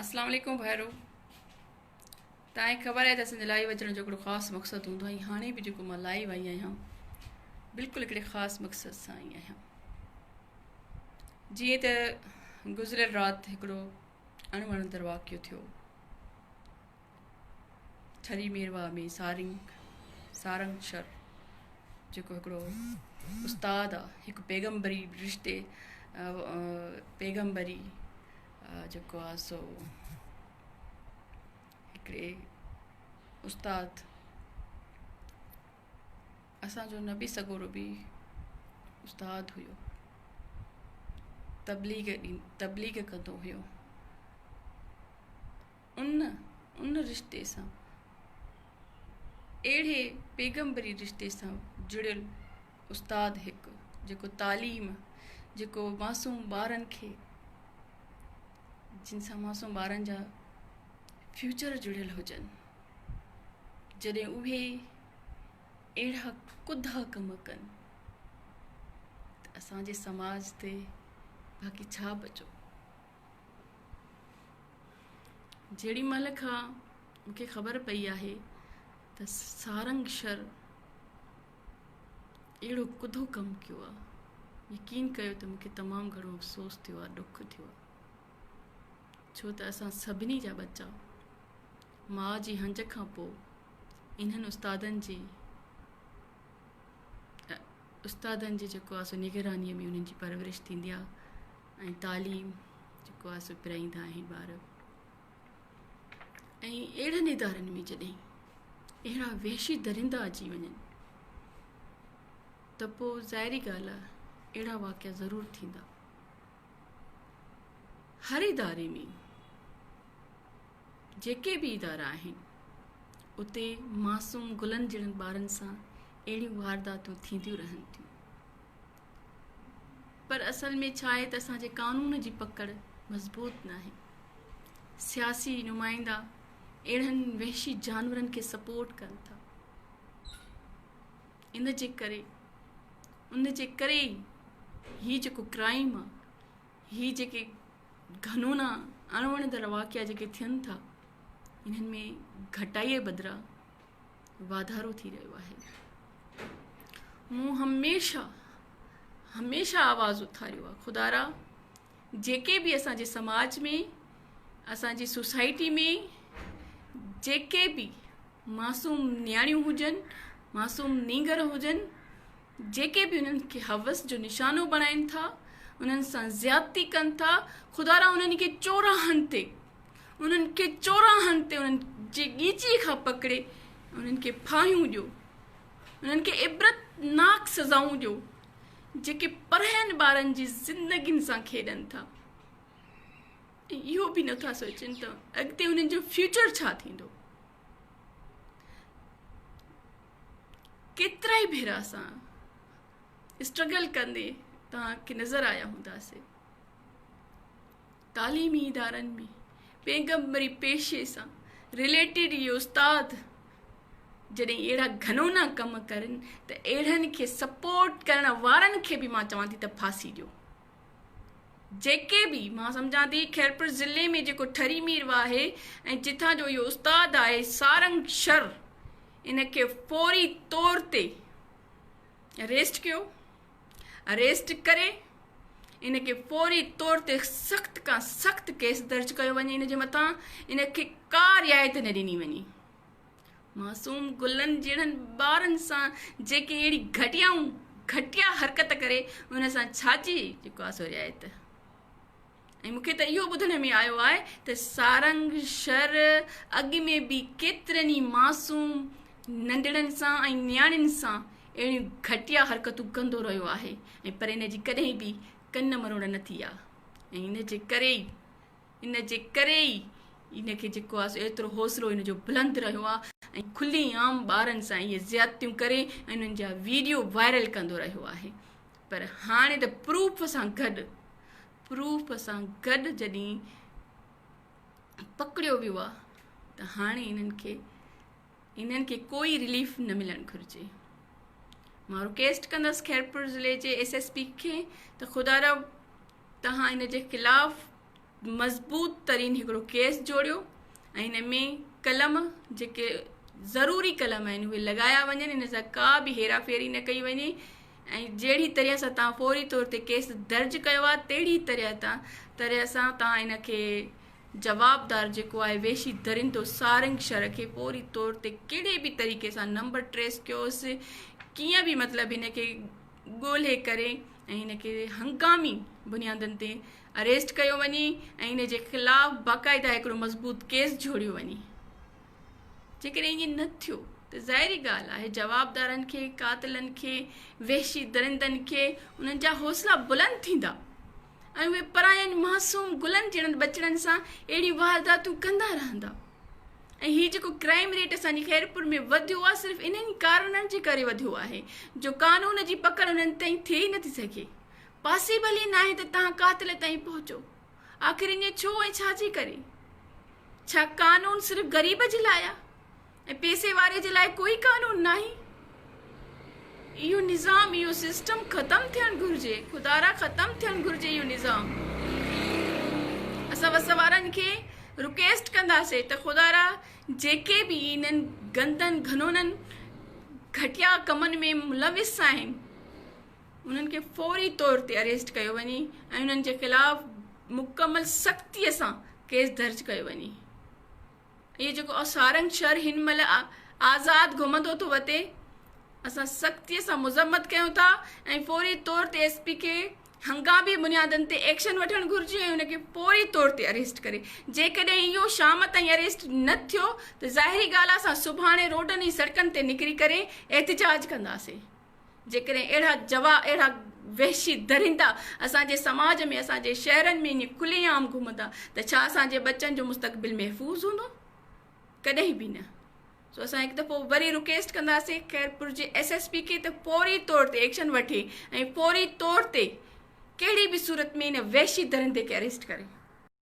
अस्सलाम वालेकुम भाइरो। तव्हांखे ख़बर आहे त असांजे लाइव अचण जो हिकिड़ो ख़ासि मक़सदु हूंदो आहे। हाणे बि जेको मां लाइव आई आहियां बिल्कुलु हिकिड़े ख़ासि मक़सद सां आई आहियां। जीअं त गुज़िरियल राति हिकिड़ो अणवणंदड़ वाक़ियो थियो छरी मेरवा में सारंगशर जेको हिकिड़ो उस्तादु आहे, हिकु पैगम्बरी रिश्ते पैगम्बरी जेको आहे सो हिकिड़े उस्ताद असांजो नबी सगोरो बि उस्ताद हुयो, तबलीग कंदो हुयो। उन रिश्ते सां अहिड़े पैगम्बरी रिश्ते सां जुड़ियल उस्ताद हिकु जेको तालीम, जेको मासूम ॿारनि खे, जिन सां मासूम ॿारनि जा फ्यूचर जुड़ियल हुजनि, जॾहिं उहे अहिड़ा कुधा कम कनि त असांजे समाज ते बाक़ी छा बचो। जेॾी महिल खां मूंखे ख़बर पई आहे त सारंगशर अहिड़ो कुधो कमु कयो आहे, यकीन कयो त मूंखे तमामु घणो अफ़सोस थियो आहे, ॾुख थियो आहे। छो त असां सभिनी जा बच्चा माउ जी हंज खां पोइ इन्हनि उस्तादनि जी जेको आहे सो निगरानीअ में उन्हनि जी परवरिश थींदी आहे ऐं तालीम जेको आहे सो पिराईंदा आहिनि ॿार। ऐं अहिड़नि इदारनि में जॾहिं अहिड़ा वहशी दरिंदा अची वञनि त पोइ ज़ाहिरी ॻाल्हि आहे अहिड़ा वाक़िया ज़रूरु थींदा। हर इदारे में जेके बि इदारा आहिनि उते मासूम गुलनि जहिड़नि ॿारनि सां अहिड़ियूं वारदातूं थींदियूं रहनि थियूं। पर असल में छा आहे त असांजे कानून जी पकड़ मज़बूत न आहे। सियासी नुमाइंदा अहिड़नि वहशी जानवरनि खे सपोर्ट कनि था। उन जे करे हीअ जेको क्राइम आहे, हीअ जेके घनूना अणवणंदड़ वाक़िया जेके थियनि था, इन्हनि में घटाईअ बदिरां वाधारो थी रहियो आहे। मूं हमेशह आवाज़ उथारियो आहे, खुदारा जेके बि असांजे समाज में, असांजी सोसाइटी में जेके बि मासूम न्याणियूं हुजनि, मासूम नींगर हुजनि, जेके बि उन्हनि खे हवस जो निशानो बणाइनि था, उन्हनि सां ज़्यादती कनि था, खुदारा उन्हनि खे चौराहनि ते उन्हनि जे ॻीची खां पकिड़े उन्हनि खे फाहियूं ॾियो, उन्हनि खे इबरतनाक सज़ाऊं ॾियो। जेके पढ़ियनि ॿारनि जी ज़िंदगियुनि सां खेॾनि था, इहो बि नथा सोचनि त अॻिते उन्हनि जो फ्यूचर छा थींदो। केतिरा ई भेरा असां स्ट्रगल कंदे तव्हांखे नज़र आया हूंदासीं। तालीमी इदारनि में पैगम्बरी पेशे सां रिलेटेड इहे उस्ताद जॾहिं अहिड़ा घनोना कम करनि त अहिड़नि खे सपोर्ट करण वारनि खे बि मां चवां थी त फांसी ॾियो। जेके बि मां सम्झां थी खैरपुर ज़िले में जेको ठरी मीरवा आहे ऐं जिथां जो इहो उस्ताद आहे सारंगशर, इनखे फौरी तौर ते अरेस्ट कयो। अरेस्ट करे इनखे फौरी तौर ते सख़्त खां सख़्तु केस दर्ज कयो वञे इन जे मथां। इनखे का रिआयत न ॾिनी वञे। मासूम गुलनि जहिड़नि ॿारनि सां जेके अहिड़ी घटिया हरकत करे, उन सां छाजी जेको आहे सो रिआयत। ऐं मूंखे त इहो ॿुधण में आयो आहे त सारंगशर अॻु में बि केतिरनि ई मासूम नंढड़नि सां ऐं नियाणियुनि सां अहिड़ियूं घटिया हरकतूं कंदो रहियो आहे, ऐं पर इन जी कॾहिं बि कन मरोड़ न थी आहे। ऐं इन जे करे ई इनखे जेको आहे एतिरो हौसलो इनजो बुलंद रहियो आहे ऐं खुली आम ॿारनि सां इहे ज़्यादतियूं करे ऐं उन्हनि जा वीडियो वायरल कंदो रहियो आहे। पर हाणे त प्रूफ सां गॾु जॾहिं पकड़ियो वियो आहे त हाणे इन्हनि खे कोई रिलीफ न मिलणु घुरिजे। मां रिक्वेस्ट कंदसि खैरपुर ज़िले जे SSP खे त खुदारा तव्हां इन जे ख़िलाफ़ मज़बूत तरीन हिकिड़ो केस जोड़ियो ऐं हिन में कलम जेके ज़रूरी कलम आहिनि उहे लॻाया वञनि, हिन सां का बि हेराफेरी न कई वञे ऐं जहिड़ी तरह सां तव्हां फौरी तौर ते केस दर्ज कयो आहे तहिड़ी तरह सां तव्हां हिन खे जवाबदार जेको आहे वेशी दरिंदो सारंग शर खे फौरी तौर ते कहिड़े बि तरीक़े सां नंबर ट्रेस कयोसि, कीअं बि मतिलबु हिन खे ॻोल्हे करे ऐं हिन खे हंगामी बुनियादनि ते अरेस्ट कयो वञे ऐं हिन जे ख़िलाफ़ु बाक़ाइदा हिकिड़ो मज़बूत केस जोड़ियो वञे। जेकॾहिं ईअं न थियो त ज़ाहिरी ॻाल्हि आहे जवाबदारनि खे, कातिलनि खे, वेशी दरिंदनि खे उन्हनि जा हौसला बुलंद थींदा ऐं उहे परायनि मासूम गुलनि जहिड़नि बचड़नि सां अहिड़ी वारदातूं कंदा रहंदा। ऐं हीउ जेको क्राइम रेट असांजी खैरपुर में वधियो आहे सिर्फ़ु इन्हनि कारणनि जे करे वधियो आहे जो कानून जी पकड़ उन्हनि ताईं थी ई नथी सघे। पॉसिबल ई न आहे त तव्हां कातिल ताईं पहुचो। आख़िर ईअं छो ऐं छाजे करे? छा कानून सिर्फ़ु ग़रीब जे लाइ आहे ऐं पैसे वारे जे लाइ कोई कानून न आहे? इहो निज़ाम, इहो सिस्टम ख़तमु थियणु घुरिजे, खुदारा ख़तमु थियणु घुरिजे इहो निज़ाम। असां वस वारनि खे रिक्वेस्ट कंदासीं त खुदारा जेके बि इन्हनि गंदनि घनोननि घटिया कमनि में मुलविस आहिनि उन्हनि खे फौरी तौर ते अरेस्ट कयो वञे ऐं उन्हनि जे ख़िलाफ़ु मुकमल सख़्तीअ सां केस दर्ज कयो वञे। इहो जेको सारंग शहर हिन महिल आज़ादु घुमंदो थो वठे, असां सख़्तीअ सां मुज़म्मत कयूं था ऐं फौरी तौर ते SP खे हंगामी बुनियादनि ते एक्शन वठणु घुरिजे ऐं हुनखे फौरी तौर ते अरेस्ट करे। जेकॾहिं इहो शाम ताईं अरेस्ट न थियो त ज़ाहिरी ॻाल्हि आहे असां सुभाणे रोडनि ऐं सड़कनि ते निकिरी करे एहतिजाज कंदासीं। जेकॾहिं अहिड़ा वहशी दरिंदा असांजे समाज में, असांजे शहरनि में ईअं खुलेआम घुमंदा त छा असांजे बच्चनि जो मुस्तक़बिल महफ़ूज़ हूंदो? कॾहिं बि न। सो असां हिकु दफ़ो वरी रिक्वेस्ट कंदासीं खैरपुर जे SSP खे त फौरी तौर ते एक्शन वठे ऐं फौरी तौर ते कहिड़ी बि सूरत में इन वहशी दरिंदे खे अरेस्ट करे।